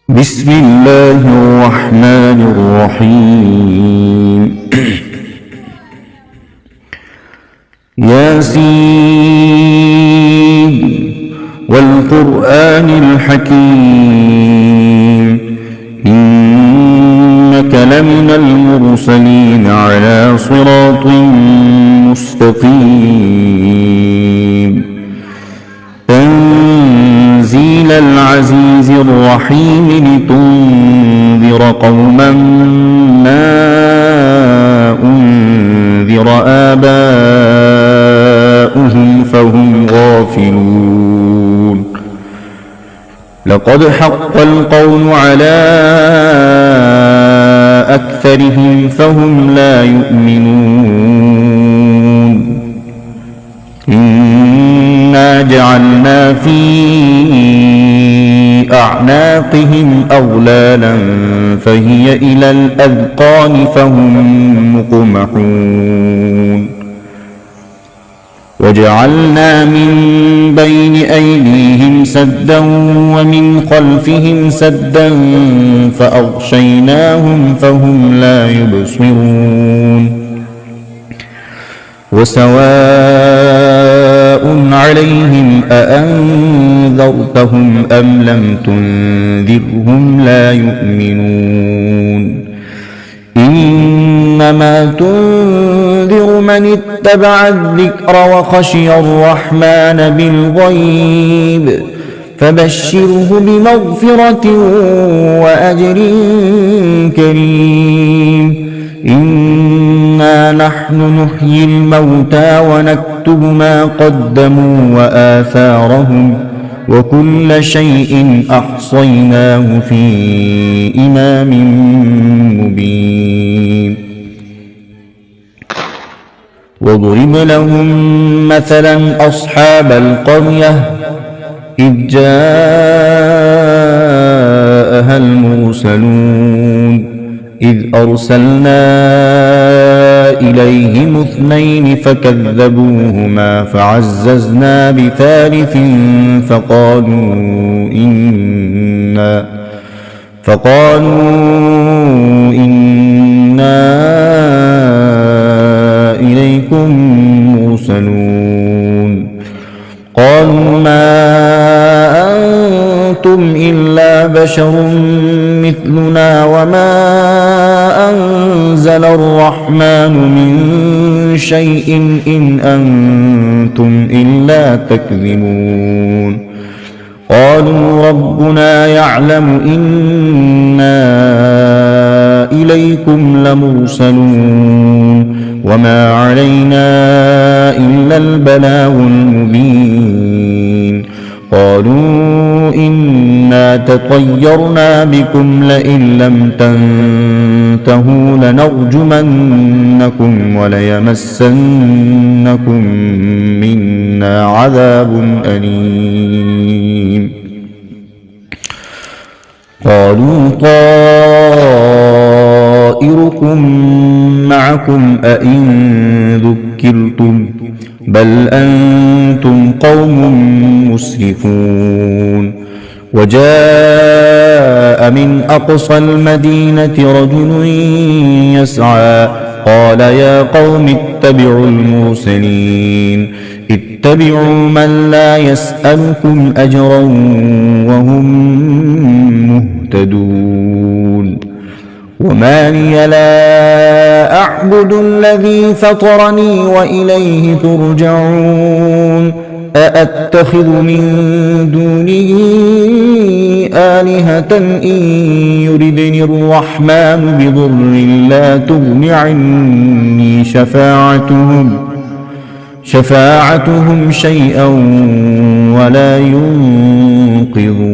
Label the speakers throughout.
Speaker 1: بسم الله الرحمن الرحيم ياسين والقرآن الحكيم إنك لمن المرسلين على صراط مستقيم تنزيل العزيز الرحيم لتنذر قوما ما أنذر آباؤهم فهم غافلون لقد حق القول على أكثرهم فهم لا يؤمنون إنا جعلنا في أعناقهم أغلالا فهي إلى الأذقان فهم مقمحون وجعلنا من بين أيديهم سدا ومن خلفهم سدا فأغشيناهم فهم لا يبصرون وسواء عليهم أأنذرتهم أم لم تنذرهم لا يؤمنون إنما تنذر من اتبع الذكر وخشي الرحمن بالغيب فبشره بمغفرة وأجر كريم إنا نحن نحيي الموتى ونكتب ما قدموا وآثارهم وكل شيء أحصيناه في إمام مبين واضرب لهم مثلا أصحاب القرية إذ جاءها المرسلون إذ أرسلنا إليهم اثنين فكذبوهما فعززنا بثالث فقالوا إنا إليكم مرسلون قالوا ما أنتم إلا بشر مثلنا وما أنزل الرحمن من شيء إن أنتم إلا تكذبون قالوا ربنا يعلم إنا إليكم لمرسلون وما علينا إلا البلاغ المبين قالوا إنا تطيرنا بكم لئن لم تنتهوا لنرجمنكم وليمسنكم منا عذاب أليم قالوا طائركم معكم أئن ذكرتم بل أنتم قوم مسرفون وجاء من أقصى المدينة رجل يسعى قال يا قوم اتبعوا المرسلين اتبعوا من لا يسألكم أجرا وهم مهتدون وما لي لا أعبد الذي فطرني وإليه ترجعون أأتخذ من دونه آلهة إن يردني الرحمن بضر لا تغن عني شفاعتهم شيئا ولا ينقذون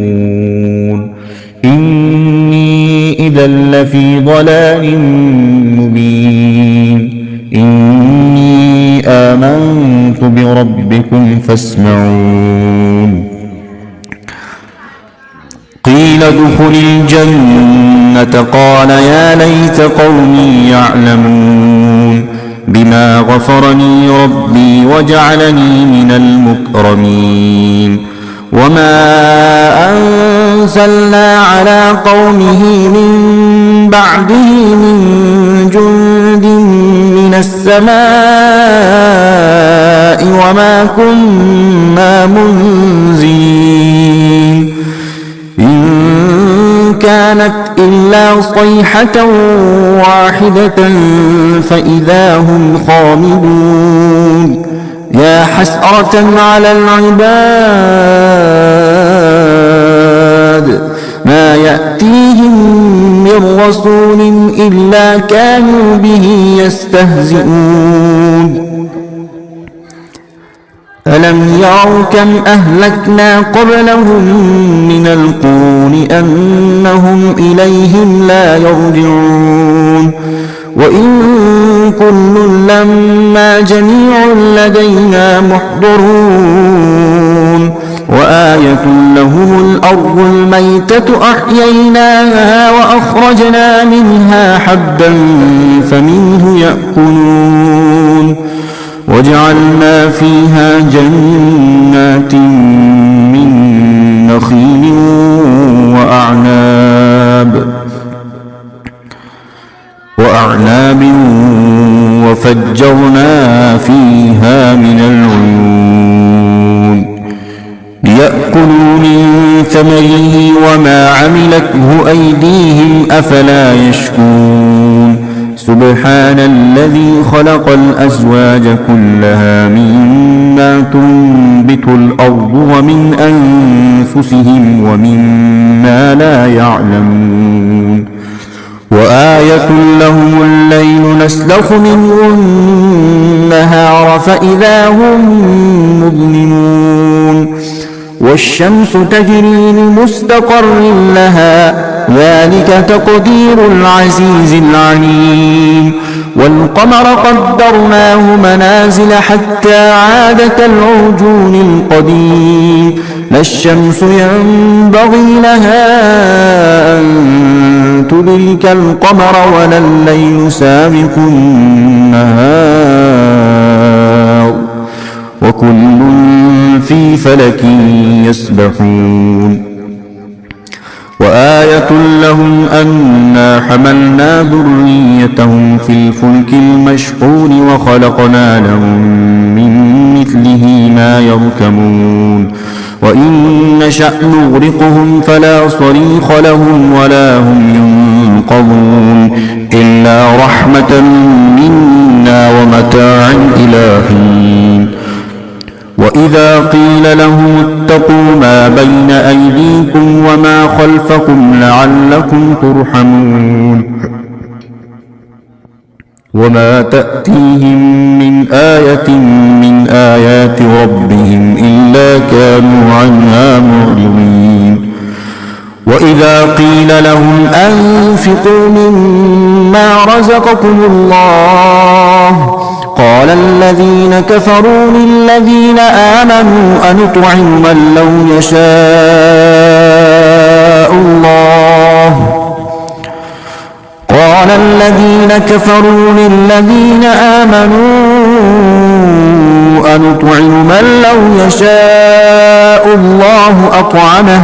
Speaker 1: إني إذا لفي ضلال مبين إني آمنت بربكم فاسمعون قيل ادخل الجنة قال يا ليت قومي يعلمون بما غفرني ربي وجعلني من المكرمين وما أرسلنا على قومه من بعده من جند من السماء وما كنا منزلين إن كانت إلا صيحة واحدة فإذا هم خامدون يا حسرة على العباد ما يأتيهم من رسول إلا كانوا به يستهزئون ألم يروا كم أهلكنا قبلهم من القرون أنهم إليهم لا يرجعون وإن كل لما جميع لدينا محضرون وآية لهم الأرض الميتة أحييناها وأخرجنا منها حبا فمنه يأكلون وجعلنا فيها جنات من نخيل وأعناب وفجرنا فيها من العيون ليأكلوا من ثمره وما عملته أيديهم أفلا يشكرون سبحان الذي خلق الأزواج كلها مما تنبت الأرض ومن أنفسهم ومما لا يعلمون وآية لهم الليل نسلخ منه النهار فإذا هم مظلمون والشمس تجري لمستقر لها ذلك تقدير العزيز العليم والقمر قدرناه منازل حتى عاد كالعرجون القديم لا الشمس ينبغي لها أن تدرك القمر ولا الليل سابق النهار وكل في فلك يسبحون وآية لهم أنا حملنا ذريتهم في الفلك المشحون وخلقنا لهم من مثله ما يركبون وإن نشأ نغرقهم فلا صريخ لهم ولا هم ينقذون إلا رحمة منا ومتاعا إلى حين وإذا قيل لهم اتقوا ما بين أيديكم وما خلفكم لعلكم ترحمون وما تأتيهم من آية من آيات ربهم إلا كانوا عنها معرضين وإذا قيل لهم أنفقوا مما رزقكم الله قال الذين كفروا للذين آمنوا أنطعم من لو يشاء الله قال الذين كفروا للذين آمنوا أنطعم من لو يشاء الله أطعمه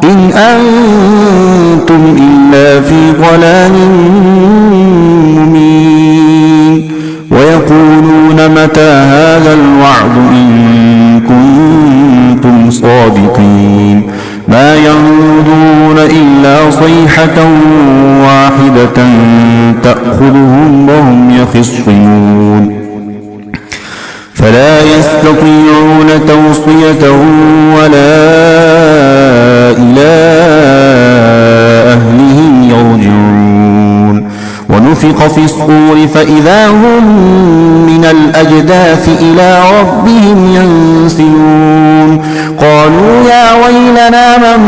Speaker 1: إن أنتم إلا في ضلال مبين ويقولون متى هذا الوعد إن كنتم صادقين ما ينظرون إلا صيحة واحدة تأخذهم وهم يخصمون فلا يستطيعون توصية ولا إلى أهلهم يرجعون ونفخ في الصور فإذا هم من الأجداث إلى ربهم ينسلون قالوا يا ويلنا من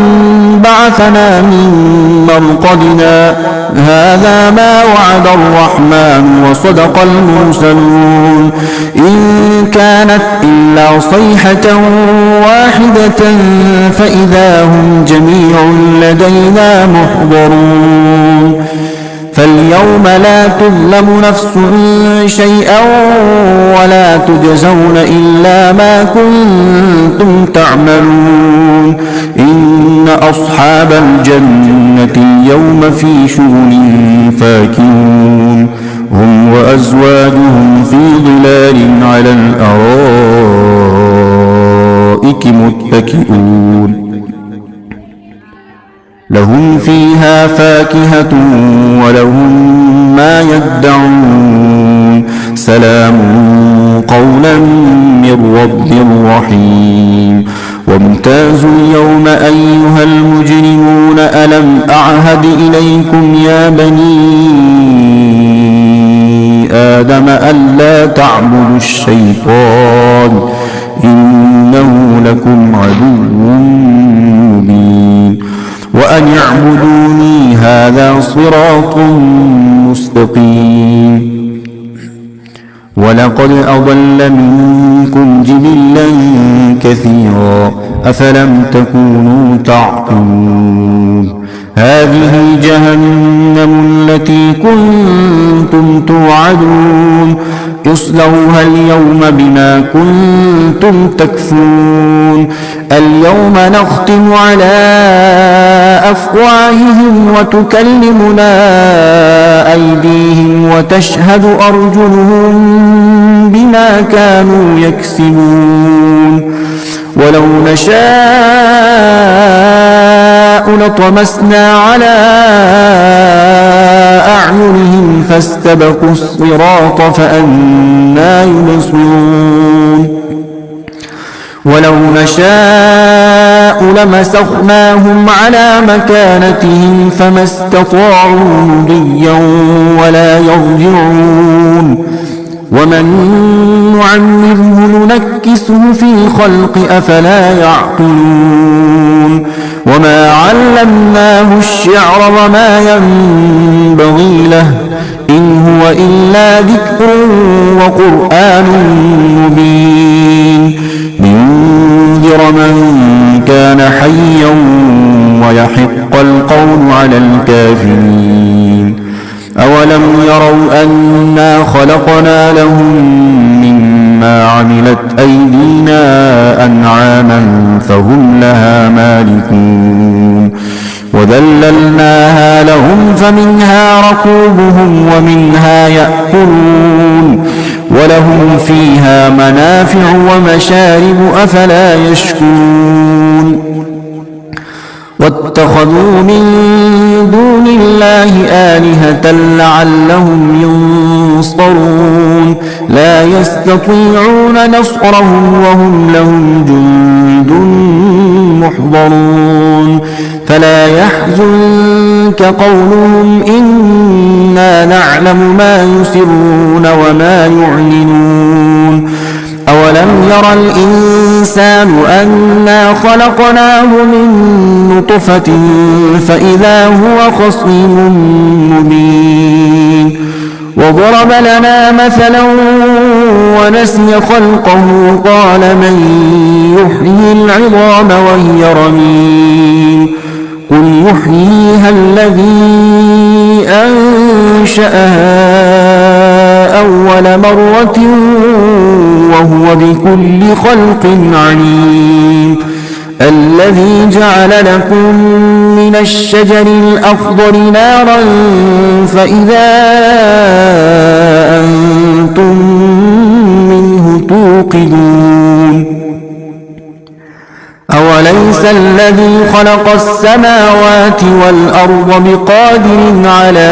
Speaker 1: بعثنا من مرقدنا هذا ما وعد الرحمن وصدق المرسلون إن كانت إلا صيحة واحدة فإذا هم جميع لدينا محضرون فاليوم لا تظلم نفس شيئا ولا تجزون إلا ما كنتم تعملون إن أصحاب الجنة اليوم في شغل فاكهون هم وأزواجهم في ظلال على الأرائك متكئون لهم فيها فاكهة ولهم ما يدعون سلام قولا من رب رحيم وامتازوا اليوم أيها المجرمون ألم أعهد إليكم يا بني آدم ألا تعبدوا الشيطان إنه لكم عدو مبين وأن اعبدوني هذا صراط مستقيم ولقد أضل منكم جبلا كثيرا أفلم تكونوا تعقلون هذه جهنم التي كنتم توعدون اصلوها اليوم بما كنتم تكفرون اليوم نختم على أفواههم وتكلمنا أيديهم وتشهد أرجلهم بما كانوا يكسبون ولو نشاء لطمسنا على أعينهم فاستبقوا الصراط فأنى يبصرون ولو نشاء لمسخناهم على مكانتهم فما استطاعوا مضيا ولا يرجعون ومن نعمره ننكسه في الخلق أفلا يعقلون وما علمناه الشعر وما ينبغي له إن هو إلا ذكر وقرآن مبين لينذر من كان حيا ويحق القول على الكافرين أولم يروا أنا خلقنا لهم مما عملت أيدينا أنعاما فهم لها مالكون وذللناها لهم فمنها ركوبهم ومنها يأكلون ولهم فيها منافع ومشارب أفلا يشكرون واتخذوا من دون الله آلهة لعلهم ينصرون لا يستطيعون نصرهم وهم لهم جند محضرون فلا يحزنك قولهم إنا نعلم ما يسرون وما يعلنون أولم ير الإنسان أنا خلقناه من نطفة فإذا هو خصيم مبين وضرب لنا مثلا ونسي خلقه قال من يحيي العظام وهي رميم قل يحييها الذي أنشأها أول مرة وهو بكل خلق عليم الذي جعل لكم من الشجر الأخضر نارا فإذا أنتم منه توقدون أوليس الذي خلق السماوات والأرض بقادر على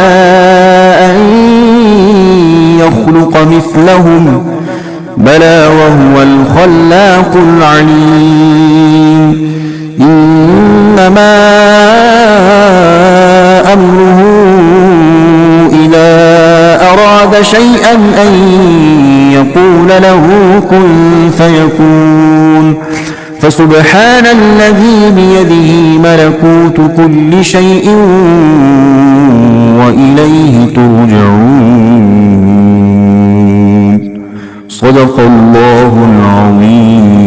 Speaker 1: أن يخلق مثلهم بلى وهو الخلاق العليم إنما أمره إذا أراد شيئا أن يقول له كن فيكون فسبحان الذي بيده ملكوت كل شيء وإليه ترجعون صدق الله العظيم.